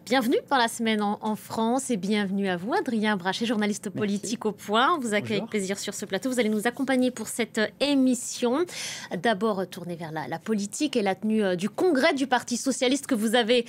Bienvenue dans la semaine en France et bienvenue à vous, Adrien Brachet, journaliste politique au Point. On vous accueille avec plaisir sur ce plateau. Vous allez nous accompagner pour cette émission. D'abord, tournée vers la politique et la tenue du congrès du Parti Socialiste que vous avez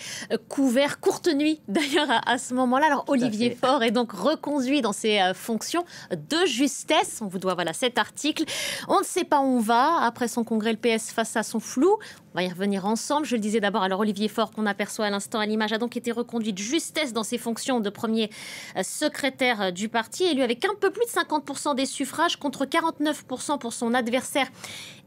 couvert. Courte nuit d'ailleurs à ce moment-là. Alors, Olivier Faure est donc reconduit dans ses fonctions de justesse. On vous doit cet article. On ne sait pas où on va. Après son congrès, le PS face à son flou. On va y revenir ensemble. Je le disais d'abord, alors Olivier Faure, qu'on aperçoit à l'instant à l'image, a donc été reconduit de justesse dans ses fonctions de premier secrétaire du parti, élu avec un peu plus de 50% des suffrages contre 49% pour son adversaire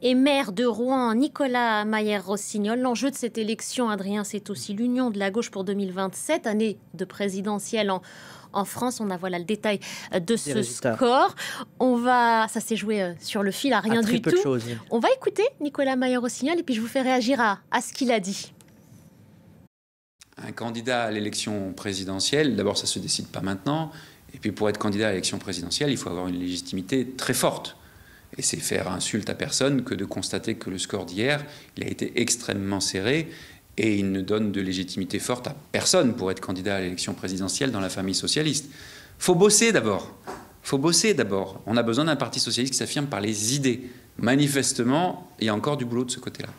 et maire de Rouen, Nicolas Mayer-Rossignol. L'enjeu de cette élection, Adrien, c'est aussi l'union de la gauche pour 2027, année de présidentielle en France. On a le détail de ce score. Ça s'est joué sur le fil, à rien du tout. On va écouter Nicolas Mayer-Rossignol et puis je vous fais réagir à ce qu'il a dit. Un candidat à l'élection présidentielle, d'abord ça ne se décide pas maintenant, et puis pour être candidat à l'élection présidentielle, il faut avoir une légitimité très forte. Et c'est faire insulte à personne que de constater que le score d'hier, il a été extrêmement serré, et il ne donne de légitimité forte à personne pour être candidat à l'élection présidentielle dans la famille socialiste. Faut bosser d'abord. Faut bosser d'abord. On a besoin d'un parti socialiste qui s'affirme par les idées. Manifestement, il y a encore du boulot de ce côté-là.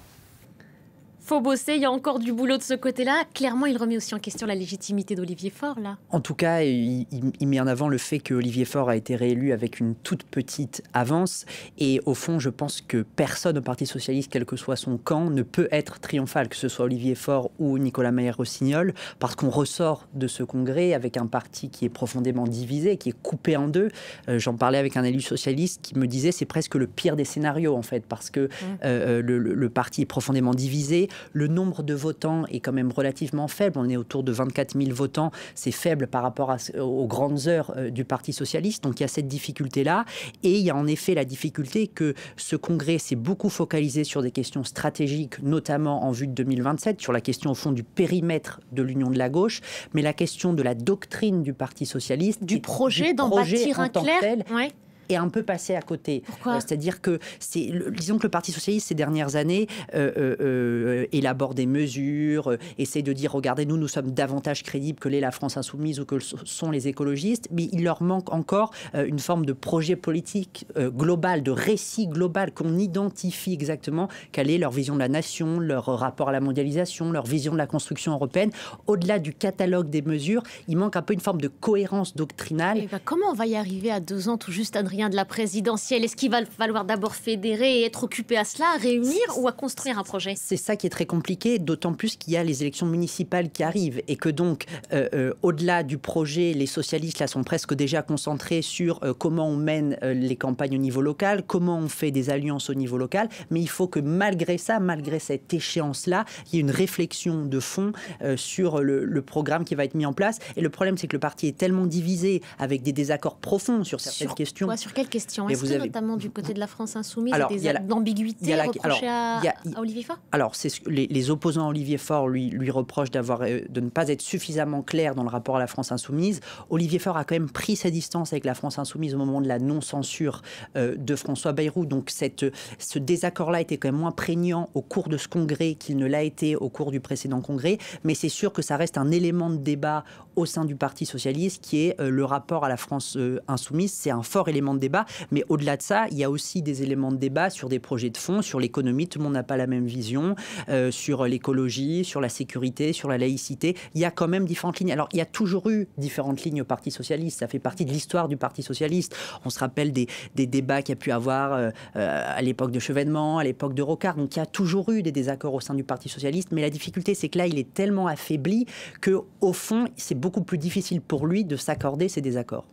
Faut bosser, il y a encore du boulot de ce côté-là. Clairement, il remet aussi en question la légitimité d'Olivier Faure, là. En tout cas, il met en avant le fait que Olivier Faure a été réélu avec une toute petite avance. Et au fond, je pense que personne au Parti Socialiste, quel que soit son camp, ne peut être triomphal, que ce soit Olivier Faure ou Nicolas Mayer-Rossignol, parce qu'on ressort de ce congrès avec un parti qui est profondément divisé, qui est coupé en deux. J'en parlais avec un élu socialiste qui me disait c'est presque le pire des scénarios, en fait, parce que le parti est profondément divisé. Le nombre de votants est quand même relativement faible. On est autour de 24 000 votants. C'est faible par rapport aux grandes heures du Parti Socialiste. Donc il y a cette difficulté-là. Et il y a en effet la difficulté que ce congrès s'est beaucoup focalisé sur des questions stratégiques, notamment en vue de 2027, sur la question au fond du périmètre de l'union de la gauche, mais la question de la doctrine du Parti Socialiste, du projet d'en bâtir un clair. Et un peu passé à côté. C'est-à-dire que, disons que le Parti Socialiste, ces dernières années, élabore des mesures, essaie de dire, regardez, nous sommes davantage crédibles que l'est la France Insoumise ou que sont les écologistes, mais il leur manque encore une forme de projet politique global, de récit global, qu'on identifie exactement quelle est leur vision de la nation, leur rapport à la mondialisation, leur vision de la construction européenne. Au-delà du catalogue des mesures, il manque un peu une forme de cohérence doctrinale. Et comment on va y arriver à 2 ans tout juste, Adrien, de la présidentielle? Est-ce qu'il va falloir d'abord fédérer et être occupé à cela, à réunir ou à construire un projet? C'est ça qui est très compliqué, d'autant plus qu'il y a les élections municipales qui arrivent et que donc, au-delà du projet, les socialistes là sont presque déjà concentrés sur comment on mène les campagnes au niveau local, comment on fait des alliances au niveau local, mais il faut que malgré ça, malgré cette échéance-là, il y ait une réflexion de fond sur le programme qui va être mis en place. Et le problème, c'est que le parti est tellement divisé avec des désaccords profonds sur certaines questions. Sur quelles questions? Est-ce que notamment du côté de la France Insoumise, il y a des ambiguïtés reprochées à Olivier Faure? Alors, les opposants à Olivier Faure lui reprochent de ne pas être suffisamment clair dans le rapport à la France Insoumise. Olivier Faure a quand même pris sa distance avec la France Insoumise au moment de la non-censure de François Bayrou. Donc, ce désaccord-là était quand même moins prégnant au cours de ce congrès qu'il ne l'a été au cours du précédent congrès. Mais c'est sûr que ça reste un élément de débat au sein du Parti Socialiste qui est le rapport à la France Insoumise. C'est un fort élément de débat, mais au-delà de ça, il y a aussi des éléments de débat sur des projets de fond, sur l'économie, tout le monde n'a pas la même vision, sur l'écologie, sur la sécurité, sur la laïcité. Il y a quand même différentes lignes. Alors, il y a toujours eu différentes lignes au Parti Socialiste, ça fait partie de l'histoire du Parti Socialiste. On se rappelle des débats qu'il y a pu avoir à l'époque de Chevènement, à l'époque de Rocard, donc il y a toujours eu des désaccords au sein du Parti Socialiste, mais la difficulté, c'est que là, il est tellement affaibli qu'au fond, c'est beaucoup plus difficile pour lui de s'accorder ces désaccords.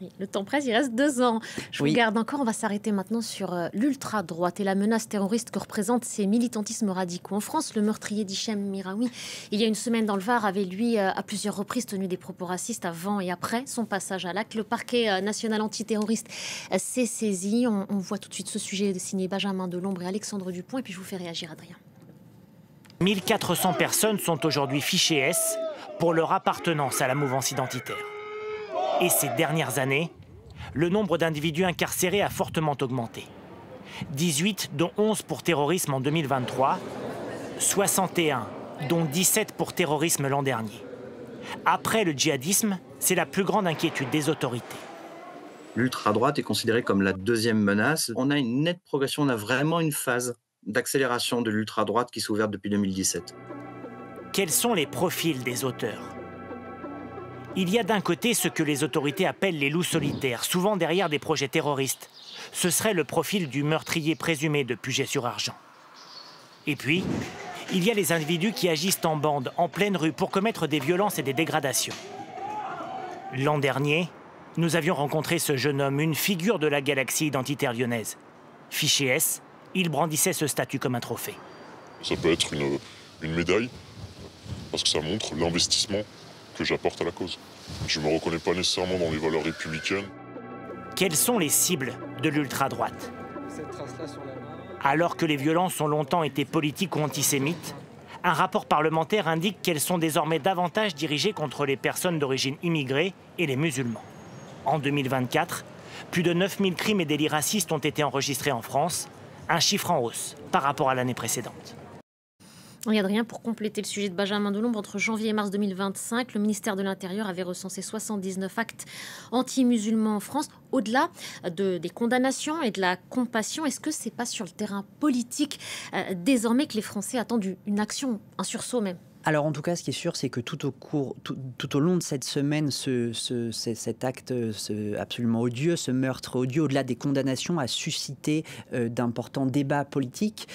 Oui, le temps presse, il reste 2 ans. Je vous garde encore, on va s'arrêter maintenant sur l'ultra-droite et la menace terroriste que représentent ces militantismes radicaux. En France, le meurtrier d'Hichem Miraoui, il y a une semaine dans le Var, avait lui à plusieurs reprises tenu des propos racistes avant et après son passage à l'acte. Le parquet national antiterroriste s'est saisi. On voit tout de suite ce sujet signé Benjamin Delombre et Alexandre Dupont. Et puis je vous fais réagir, Adrien. 1400 personnes sont aujourd'hui fichées S pour leur appartenance à la mouvance identitaire. Et ces dernières années, le nombre d'individus incarcérés a fortement augmenté. 18, dont 11 pour terrorisme en 2023, 61 dont 17 pour terrorisme l'an dernier. Après le djihadisme, c'est la plus grande inquiétude des autorités. L'ultra-droite est considérée comme la deuxième menace. On a une nette progression, on a vraiment une phase d'accélération de l'ultra-droite qui s'est ouverte depuis 2017. Quels sont les profils des auteurs? Il y a d'un côté ce que les autorités appellent les loups solitaires, souvent derrière des projets terroristes. Ce serait le profil du meurtrier présumé de Puget-sur-Argent. Et puis, il y a les individus qui agissent en bande, en pleine rue, pour commettre des violences et des dégradations. L'an dernier, nous avions rencontré ce jeune homme, une figure de la galaxie identitaire lyonnaise. Fiché S, il brandissait ce statut comme un trophée. Ça peut être une médaille, parce que ça montre l'investissement que j'apporte à la cause. Je ne me reconnais pas nécessairement dans les valeurs républicaines. Quelles sont les cibles de l'ultra-droite? Alors que les violences ont longtemps été politiques ou antisémites, un rapport parlementaire indique qu'elles sont désormais davantage dirigées contre les personnes d'origine immigrée et les musulmans. En 2024, plus de 9000 crimes et délits racistes ont été enregistrés en France, un chiffre en hausse par rapport à l'année précédente. Oui, Adrien, pour compléter le sujet de Benjamin Delombre, entre janvier et mars 2025, le ministère de l'Intérieur avait recensé 79 actes anti-musulmans en France. Au-delà des condamnations et de la compassion, est-ce que c'est pas sur le terrain politique désormais que les Français attendent une action, un sursaut même? Alors en tout cas, ce qui est sûr, c'est que tout au long de cette semaine, cet acte absolument odieux, ce meurtre odieux, au-delà des condamnations, a suscité d'importants débats politiques,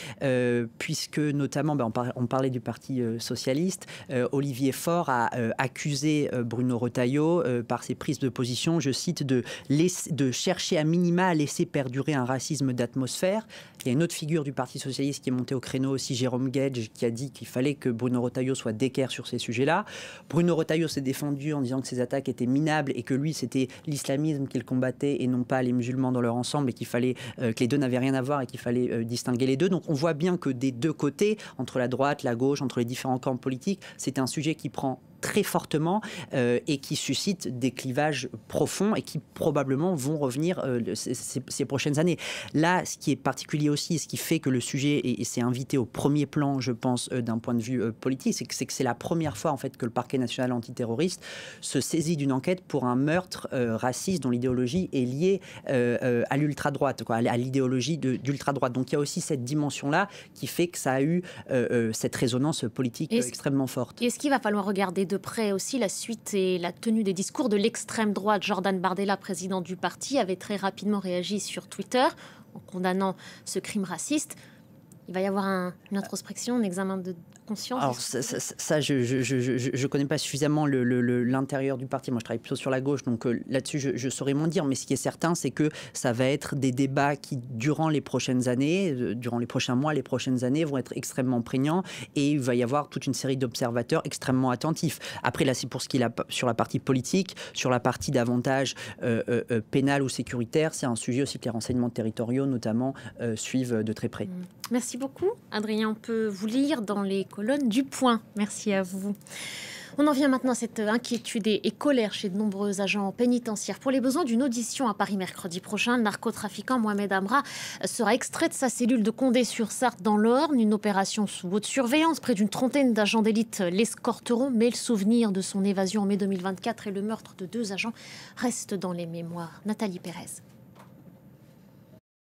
puisque notamment, on parlait du Parti socialiste, Olivier Faure a accusé Bruno Retailleau par ses prises de position, je cite, de chercher à minima à laisser perdurer un racisme d'atmosphère. Il y a une autre figure du Parti socialiste qui est montée au créneau aussi, Jérôme Guedj, qui a dit qu'il fallait que Bruno Retailleau soit d'équerre sur ces sujets-là. Bruno Retailleau s'est défendu en disant que ces attaques étaient minables et que lui, c'était l'islamisme qu'il combattait et non pas les musulmans dans leur ensemble, et qu'il fallait que les deux n'avaient rien à voir et qu'il fallait distinguer les deux. Donc on voit bien que des deux côtés, entre la droite, la gauche, entre les différents camps politiques, c'est un sujet qui prend très fortement et qui suscite des clivages profonds et qui probablement vont revenir ces prochaines années. Là, ce qui est particulier aussi, ce qui fait que le sujet s'est invité au premier plan, je pense, d'un point de vue politique, c'est que c'est la première fois en fait que le parquet national antiterroriste se saisit d'une enquête pour un meurtre raciste dont l'idéologie est liée à l'ultra-droite, à l'idéologie d'ultra-droite. Donc il y a aussi cette dimension-là qui fait que ça a eu cette résonance politique extrêmement forte. Est-ce qu'il va falloir regarder de près aussi la suite et la tenue des discours de l'extrême droite? Jordan Bardella, président du parti, avait très rapidement réagi sur Twitter en condamnant ce crime raciste. Il va y avoir une introspection, un examen de conscience? Alors ça je connais pas suffisamment l'intérieur du parti. Moi, je travaille plutôt sur la gauche, donc là-dessus, je saurais moins dire. Mais ce qui est certain, c'est que ça va être des débats qui, durant les prochaines années, durant les prochains mois, les prochaines années, vont être extrêmement prégnants. Et il va y avoir toute une série d'observateurs extrêmement attentifs. Après, là, c'est pour ce qui est sur la partie politique, sur la partie davantage pénale ou sécuritaire. C'est un sujet aussi que les renseignements territoriaux, notamment, suivent de très près. Merci beaucoup, Adrien. On peut vous lire dans les colonnes du Point. Merci à vous. On en vient maintenant à cette inquiétude et colère chez de nombreux agents pénitentiaires. Pour les besoins d'une audition à Paris mercredi prochain, le narcotrafiquant Mohamed Amra sera extrait de sa cellule de Condé-sur-Sarthe dans l'Orne. Une opération sous haute surveillance. Près d'une trentaine d'agents d'élite l'escorteront, mais le souvenir de son évasion en mai 2024 et le meurtre de 2 agents restent dans les mémoires. Nathalie Pérez.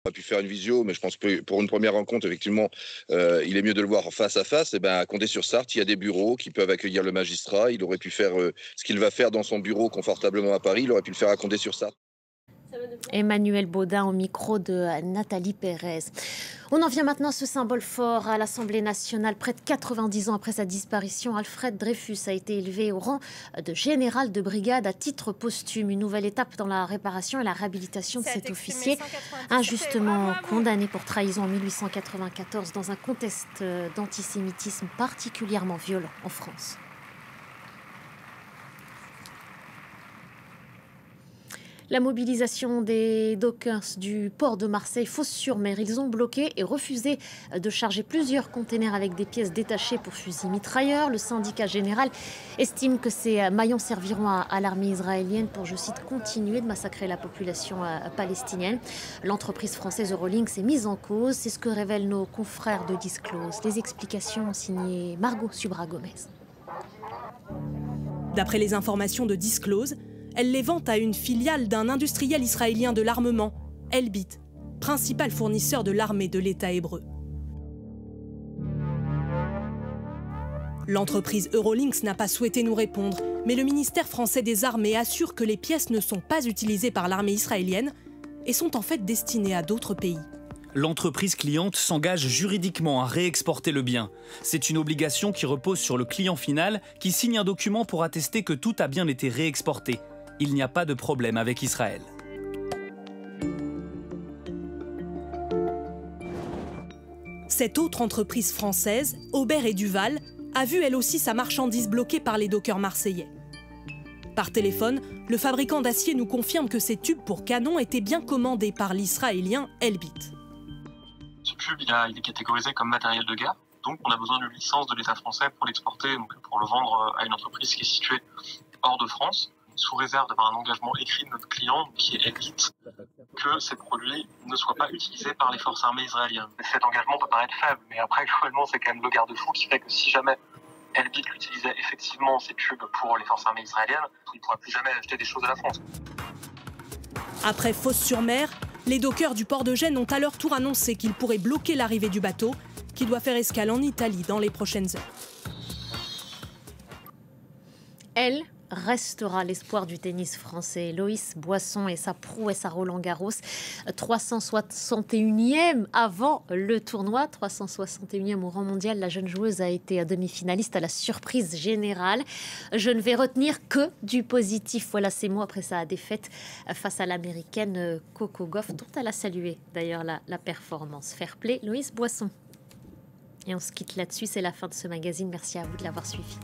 On a pu faire une visio, mais je pense que pour une première rencontre, effectivement, il est mieux de le voir face à face. Et ben, à Condé-sur-Sarthe, il y a des bureaux qui peuvent accueillir le magistrat. Il aurait pu faire ce qu'il va faire dans son bureau confortablement à Paris. Il aurait pu le faire à Condé-sur-Sarthe. Emmanuel Baudin au micro de Nathalie Pérez. On en vient maintenant à ce symbole fort à l'Assemblée nationale. Près de 90 ans après sa disparition, Alfred Dreyfus a été élevé au rang de général de brigade à titre posthume. Une nouvelle étape dans la réparation et la réhabilitation de cet officier, injustement condamné pour trahison en 1894 dans un contexte d'antisémitisme particulièrement violent en France. La mobilisation des dockers du port de Marseille, Fos-sur-Mer, ils ont bloqué et refusé de charger plusieurs containers avec des pièces détachées pour fusils mitrailleurs. Le syndicat général estime que ces maillons serviront à l'armée israélienne pour, je cite, continuer de massacrer la population palestinienne. L'entreprise française Eurolink est mise en cause. C'est ce que révèlent nos confrères de Disclose. Les explications signées Margot Subra-Gomez. D'après les informations de Disclose, elle les vend à une filiale d'un industriel israélien de l'armement, Elbit, principal fournisseur de l'armée de l'État hébreu. L'entreprise Eurolinks n'a pas souhaité nous répondre, mais le ministère français des Armées assure que les pièces ne sont pas utilisées par l'armée israélienne et sont en fait destinées à d'autres pays. L'entreprise cliente s'engage juridiquement à réexporter le bien. C'est une obligation qui repose sur le client final qui signe un document pour attester que tout a bien été réexporté. Il n'y a pas de problème avec Israël. Cette autre entreprise française, Aubert et Duval, a vu elle aussi sa marchandise bloquée par les dockers marseillais. Par téléphone, le fabricant d'acier nous confirme que ces tubes pour canons étaient bien commandés par l'israélien Elbit. Ce tube, il est catégorisé comme matériel de guerre, donc on a besoin d'une licence de l'État français pour l'exporter, donc pour le vendre à une entreprise qui est située hors de France, sous réserve d'avoir un engagement écrit de notre client, qui est Elbit, que ces produits ne soient pas utilisés par les forces armées israéliennes. Cet engagement peut paraître faible, mais après, actuellement, c'est quand même le garde-fou qui fait que si jamais Elbit utilisait effectivement ces tubes pour les forces armées israéliennes, il ne pourra plus jamais acheter des choses à la France. Après Fos-sur-Mer, les dockers du port de Gênes ont à leur tour annoncé qu'ils pourraient bloquer l'arrivée du bateau, qui doit faire escale en Italie dans les prochaines heures. Elle restera l'espoir du tennis français. Loïs Boisson et sa prouesse à Roland-Garros, 361e avant le tournoi, 361e au rang mondial. La jeune joueuse a été demi-finaliste à la surprise générale. Je ne vais retenir que du positif. Voilà ces mots après sa défaite face à l'américaine Coco Gauff, dont elle a salué d'ailleurs la performance. Fair play, Loïs Boisson. Et on se quitte là-dessus, c'est la fin de ce magazine. Merci à vous de l'avoir suivi.